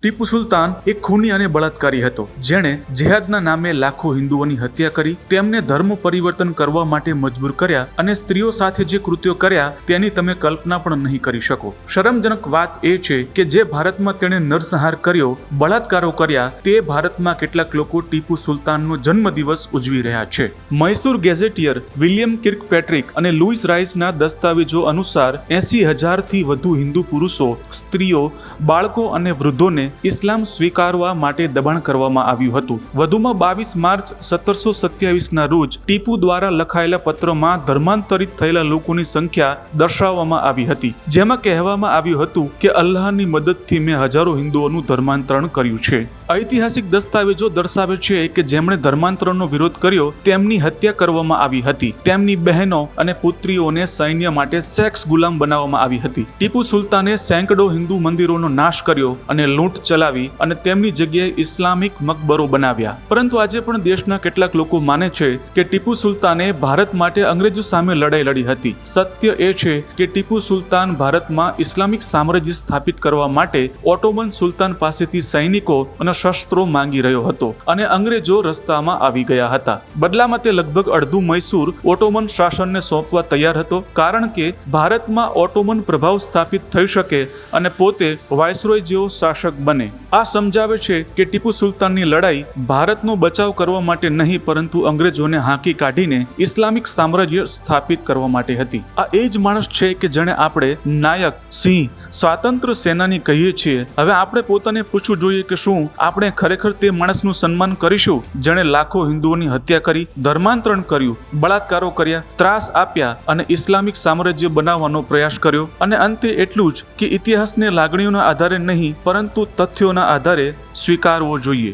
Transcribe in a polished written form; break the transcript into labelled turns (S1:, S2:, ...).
S1: ટીપુ સુલતાન એક ખૂની અને બળાત્કારી હતો, જેણે જેહાદના નામે લાખો હિન્દુઓની હત્યા કરી, તેમને ધર્મ પરિવર્તન કરવા માટે મજબૂર કર્યા અને સ્ત્રીઓ સાથે જે કૃત્યો કર્યા તેની તમે કલ્પના પણ નહીં કરી શકો. શરમજનક વાત એ છે કે જે ભારતમાં તેણે નરસંહાર કર્યો, બળાત્કારો કર્યા, તે ભારતમાં કેટલાક લોકો ટીપુ સુલતાનનો જન્મદિવસ ઉજવી રહ્યા છે. મૈસૂર ગેઝેટિયર વિલિયમ કિર્કપેટ્રિક અને લુઈસ રાઇસના દસ્તાવેજો અનુસાર 80,000થી વધુ હિન્દુ પુરુષો, સ્ત્રીઓ, બાળકો અને વૃદ્ધોને ઇસ્લામ સ્વીકારવા માટે દબાણ કરવામાં આવ્યું હતું. વધુમાં 22 માર્ચ 1727ના રોજ ટીપુ દ્વારા લખાયેલા પત્રમાં ધર્માંતરિત થયેલા લોકોની સંખ્યા દર્શાવવામાં આવી હતી, જેમાં કહેવામાં આવ્યું હતું કે અલ્લાહની મદદથી મેં હજારો હિન્દુઓનું ધર્માંતરણ કર્યું છે. ઐતિહાસિક દસ્તાવેજો દર્શાવે છે કે જેમણે ધર્માંતરણનો વિરોધ કર્યો તેમની હત્યા કરવામાં આવી હતી. તેમની બહેનો અને પુત્રીઓને સૈન્ય માટે સેક્સ ગુલામ બનાવવામાં આવી હતી. ટીપુ સુલતાને સેંકડો હિન્દુ મંદિરોનો નાશ કર્યો અને લૂંટ ચલાવી અને તેમની જગ્યાએ ઇસ્લામિક મકબરો બનાવ્યા. પરંતુ આજે પણ દેશના કેટલાક લોકો માને છે કે ટીપુ સુલતાને ભારત માટે અંગ્રેજો સામે લડાઈ લડી હતી. સત્ય એ છે કે ટીપુ સુલતાન ભારતમાં ઇસ્લામિક સામ્રાજ્ય સ્થાપિત કરવા માટે ઓટોમન સુલતાન પાસેથી સૈનિકો અને શસ્ત્રો માંગી રહ્યો હતો અને અંગ્રેજો રસ્તામાં આવી ગયા હતા. બદલામાં તે લગભગ અડધું મૈસૂર ઓટોમન શાસનને સોંપવા તૈયાર હતો, કારણ કે ભારતમાં ઓટોમન પ્રભાવ સ્થાપિત થઈ શકે અને પોતે વાયસરોય જેવો શાસક બને. આ સમજાવે છે કે ટીપુ સુલતાનની લડાઈ ભારતનો બચાવ કરવા માટે નહીં, પરંતુ અંગ્રેજોને હાંકી કાઢીને ઇસ્લામિક સામ્રાજ્ય સ્થાપિત કરવા માટે હતી. આ એ જ માણસ છે કે જેને આપણે નાયક, સિંહ, સ્વાતંત્ર્ય સેનાની કહીએ છીએ. હવે આપણે પોતાને પૂછવું જોઈએ કે શું આપણે ખરેખર તે માણસનું સન્માન કરીશું જેણે લાખો હિન્દુઓની હત્યા કરી, ધર્માંતરણ કર્યું, બળાત્કારો કર્યા, ત્રાસ આપ્યા અને ઇસ્લામિક સામ્રાજ્ય બનાવવાનો પ્રયાસ કર્યો. અને અંતે એટલું જ કે ઇતિહાસને લાગણીઓના આધારે નહીં પરંતુ તથ્યોના આધારે સ્વીકારવો જોઈએ.